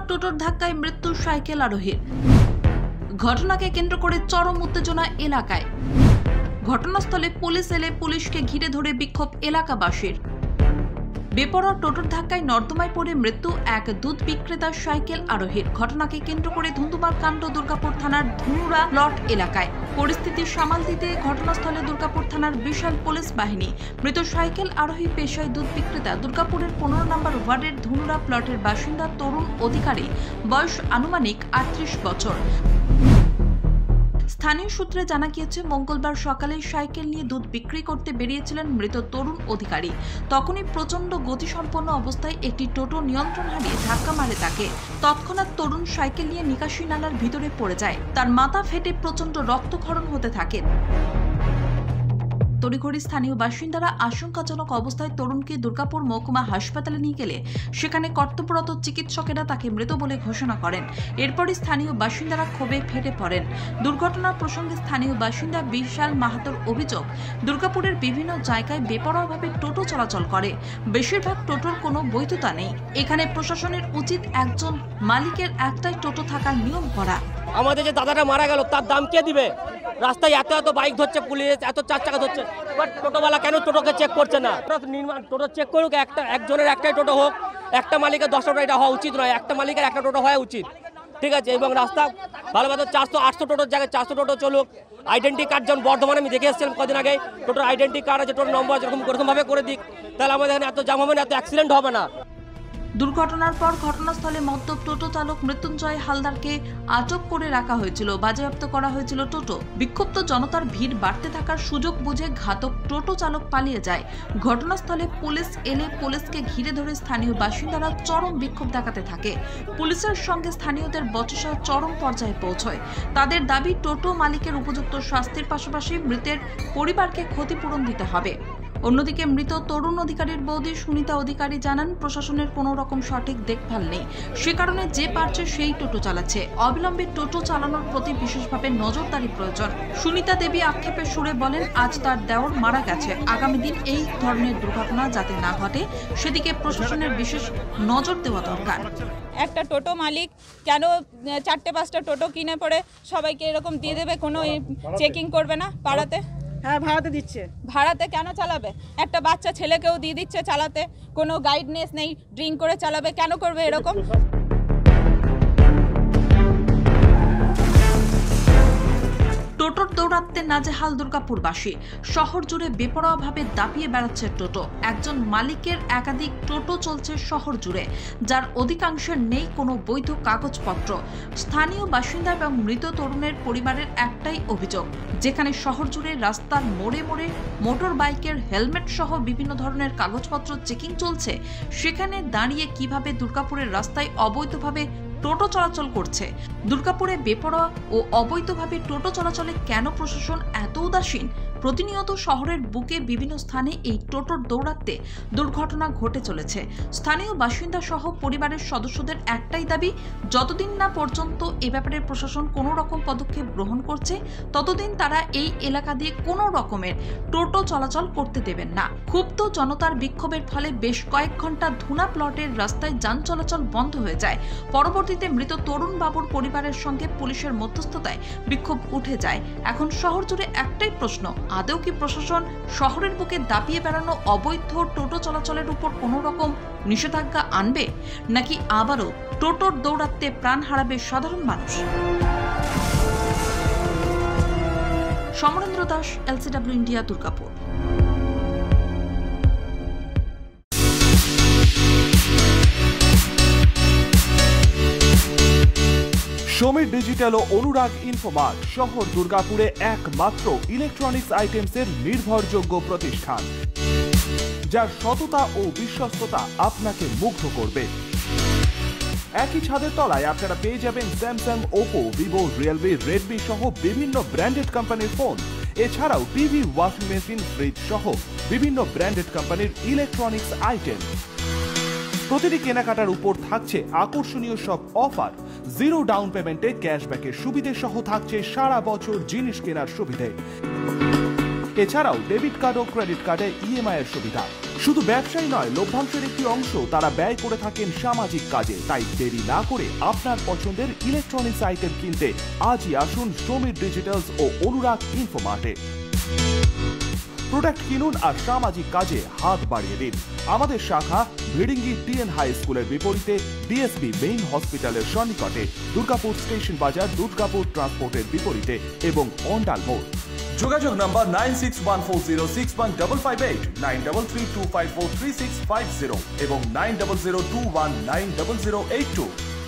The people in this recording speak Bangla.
টোটোর ধাক্কায় মৃত্যু সাইকেল আরোহীর। ঘটনাকে কেন্দ্র করে চরম উত্তেজনা এলাকায়। ঘটনাস্থলে পুলিশ এলে পুলিশকে ঘিরে ধরে বিক্ষোভ এলাকাবাসীর। বেপরোয়া টোটোর ধাক্কায় নর্দমায় পড়ে মৃত্যু এক দুধ বিক্রেতার সাইকেল আরোহীর। ঘটনাকে কেন্দ্র করে ধুন্ধুমার কাণ্ড দুর্গাপুর থানার ধুনুরা প্লট এলাকায়। পরিস্থিতি সামাল দিতে ঘটনাস্থলে দুর্গাপুর থানার বিশাল পুলিশ বাহিনী। মৃত সাইকেল আরোহী পেশায় দুধ বিক্রেতা, দুর্গাপুরের 15 নম্বর ওয়ার্ডের ধুনুরা প্লটের বাসিন্দা তরুণ অধিকারী, বয়স আনুমানিক 38 বছর। স্থানীয় সূত্রে জানা গিয়েছে, মঙ্গলবার সকালে সাইকেল নিয়ে দুধ বিক্রি করতে বেরিয়েছিলেন মৃত তরুণ অধিকারী। তখনই প্রচন্ড গতিসম্পন্ন অবস্থায় একটি টোটো নিয়ন্ত্রণ হারিয়ে ধাক্কা মারে তাকে। তৎক্ষণাৎ তরুণ সাইকেল নিয়ে নিকাশি নালার ভিতরে পড়ে যায়। তার মাথা ফেটে প্রচন্ড রক্তক্ষরণ হতে থাকে। তড়িঘড়ি স্থানীয় বাসিন্দারা আশঙ্কাজনক অবস্থায় তরুণকে দুর্গাপুর মহকুমা হাসপাতালে নিয়ে গেলে সেখানে কর্তব্যরত চিকিৎসকেরা তাকে মৃত বলে ঘোষণা করেন। এরপরই স্থানীয় বাসিন্দারা ক্ষোভে ফেটে পড়েন। দুর্ঘটনার প্রসঙ্গে স্থানীয় বাসিন্দা বিশাল মাহাতোর অভিযোগ, দুর্গাপুরের বিভিন্ন জায়গায় বেপরোয়াভাবে টোটো চলাচল করে। বেশিরভাগ টোটোর কোনো বৈধতা নেই। এখানে প্রশাসনের উচিত একজন মালিকের একটাই টোটো থাকার নিয়ম করা। আমাদের যে দাদাটা মারা গেল তার দাম কে দিবে? রাস্তায় এত এত বাইক ধরছে পুলিশ, এত 4 চাকা ধরছে, বাট টোটোওয়ালা কেন টোটোকে চেক করছে না? টোটো চেক করুক, একজনের একটাই টোটো হোক, একটা মালিকের 10টা টোটো, এটা হওয়া উচিত নয়। একটা মালিকের একটা টোটো হওয়া উচিত, ঠিক আছে? এবং রাস্তা ভালোভাবে 400-800 টোটোর জায়গায় 400 টোটো চলুক। আইডেন্টি কার্ড যেমন বর্ধমানে আমি দেখে এসেছিলাম কদিন আগে, টোটোর আইডেন্টি কার্ড আছে, টোটোর নম্বর যেরকমভাবে করে দিক, তাহলে আমাদের এখানে এত জাম হবে না, এত অ্যাক্সিডেন্ট হবে না। দুর্ঘটনার পর ঘটনাস্থলে মদ্যপ টোটো চালক মৃত্যুঞ্জয় হালদারকে আটক করে রাখা হয়েছিল, বাজেয়াপ্ত করা হয়েছিল টোটো। বিক্ষুব্ধ জনতার ভিড় বাড়তে থাকার সুযোগ বুঝে ঘাতক টোটো চালক পালিয়ে যায়। ঘটনাস্থলে পুলিশ এলে পুলিশকে ঘিরে ধরে স্থানীয় বাসিন্দারা চরম বিক্ষোভ দেখাতে থাকে। পুলিশের সঙ্গে স্থানীয়দের বচসা চরম পর্যায়ে পৌঁছয়। তাদের দাবি, টোটো মালিকের উপযুক্ত শাস্তির পাশাপাশি মৃতের পরিবারকে ক্ষতিপূরণ দিতে হবে। অন্যদিকে মৃত তরুণ অধিকারীর বৌদি সুনিতা অধিকারী জানান, প্রশাসনের কোনো রকম সঠিক দেখভাল নেই। সে কারণে যে পারছে সেই টোটো চালাচ্ছে। অবিলম্বে টোটো চালানোর প্রতি বিশেষভাবে নজরদারি প্রয়োজন। সুনিতা দেবী আক্ষেপের সুরে বলেন, আজ তার দেওর মারা গেছে। আগামী দিন এই ধরনের দুর্ঘটনা যাতে না ঘটে সেদিকে প্রশাসনের বিশেষ নজর দেওয়া দরকার। একটা টোটো মালিক কেন 4-5টা টোটো কিনে পড়ে সবাইকে এরকম দিয়ে দেবে? কোনো চেকিং করবে না পাড়াতে? হ্যাঁ, ভাড়াতে দিচ্ছে। ভাড়াতে কেন চালাবে? একটা বাচ্চা ছেলেকেও দিয়ে দিচ্ছে চালাতে, কোনো গাইডনেস নেই, ড্রিঙ্ক করে চালাবে, কেন করবে এরকম? টোটোর দৌরাত্মে নাজেহাল দুর্গাপুরবাসী। শহর জুড়ে বেপরোয়াভাবে দাপিয়ে বেড়াচ্ছে টোটো। একজন মালিকের একাধিক টোটো চলছে শহর জুড়ে, যার অধিকাংশের নেই কোনো বৈধ কাগজপত্র। স্থানীয় বাসিন্দা এবং মৃত তরুণের পরিবারের একটাই অভিযোগ, যেখানে শহর জুড়ে রাস্তার মোড়ে মোড়ে মোটর বাইকের হেলমেট সহ বিভিন্ন ধরনের কাগজপত্র চেকিং চলছে, সেখানে দাঁড়িয়ে কিভাবে দুর্গাপুরের রাস্তায় অবৈধভাবে টোটো চলাচল করছে? দুর্গাপুরে বেপরোয়া ও অবৈধভাবে টোটো চলাচলে কেন প্রশাসন এত উদাসীন? প্রতিনিয়ত শহরের বুকে বিভিন্ন স্থানে এই টোটোর দৌরাত্মে দুর্ঘটনা ঘটে চলেছে। স্থানীয় বাসিন্দা সহ পরিবারের সদস্যদের একটাই দাবি, যতদিন না পর্যন্ত এ ব্যাপারে প্রশাসন কোনো রকম পদক্ষেপ গ্রহণ করছে, ততদিন তারা এই এলাকা দিয়ে কোনো রকমের টোটো চলাচল করতে দেবেন না। ক্ষুব্ধ জনতার বিক্ষোভের ফলে বেশ কয়েক ঘন্টা ধুনা প্লটের রাস্তায় যান চলাচল বন্ধ হয়ে যায়। পরবর্তীতে মৃত তরুণ বাবুর পরিবারের সঙ্গে পুলিশের মধ্যস্থতায় বিক্ষোভ উঠে যায়। এখন শহর জুড়ে একটাই প্রশ্ন, আদৌ কি প্রশাসন শহরের বুকে দাপিয়ে বেড়ানো অবৈধ টোটো চলাচলের উপর কোনো রকম নিষেধাজ্ঞা আনবে, নাকি আবারও টোটোর দৌরাত্মে প্রাণ হারাবে সাধারণ মানুষ? Samarendra Das, LCW India, Durgapur. Samir digital ও অনুরাগ ইনফোমার্ট শহর দুর্গাপুরে একমাত্র ইলেকট্রনিক্স আইটেমসের নির্ভরযোগ্য প্রতিষ্ঠান, যার সততা ও বিশ্বস্ততা আপনাকে মুগ্ধ করবে। একই ছাদের তলায় আপনারা পেয়ে যাবেন Samsung, Oppo, Vivo, Realme, Redmi সহ বিভিন্ন ব্র্যান্ডেড কোম্পানির ফোন। এছাড়াও টিভি, ওয়াশিং মেশিন, ফ্রিজ সহ বিভিন্ন ব্র্যান্ডেড কোম্পানির ইলেকট্রনিক্স আইটেম। প্রতিটি কেনাকাটার উপর থাকছে আকর্ষণীয় সব অফার। 0 ডাউন পেমেন্টে ক্যাশব্যাকের সুবিধে সহ থাকছে সারা বছর জিনিস কেনার সুবিধে। এছাড়াও ডেবিট কার্ড ও ক্রেডিট কার্ডে EMI এর সুবিধা। শুধু ব্যবসায়ী নয়, লভ্যাংশের একটি অংশ তারা ব্যয় করে থাকেন সামাজিক কাজে। তাই দেরি না করে আপনার পছন্দের ইলেকট্রনিক্স আইটেম কিনতে আজই আসুন সমীর ডিজিটালস ও অনুরাগ ইনফোমার্টে। প্রোডাক্ট কিনুন আর সামাজিক কাজে হাত বাড়িয়ে দিন। আমাদের শাখা ভিড়িঙ্গি টিএন হাই স্কুলের বিপরীতে ডিএসবি মেইন হসপিটালের সন্নিকটে, দুর্গাপুর স্টেশন বাজার, দুর্গাপুর ট্রান্সপোর্টের বিপরীতে এবং অন্ডাল মোড়। যোগাযোগ নাম্বার 9614061558, 9332543650 এবং 9002190082।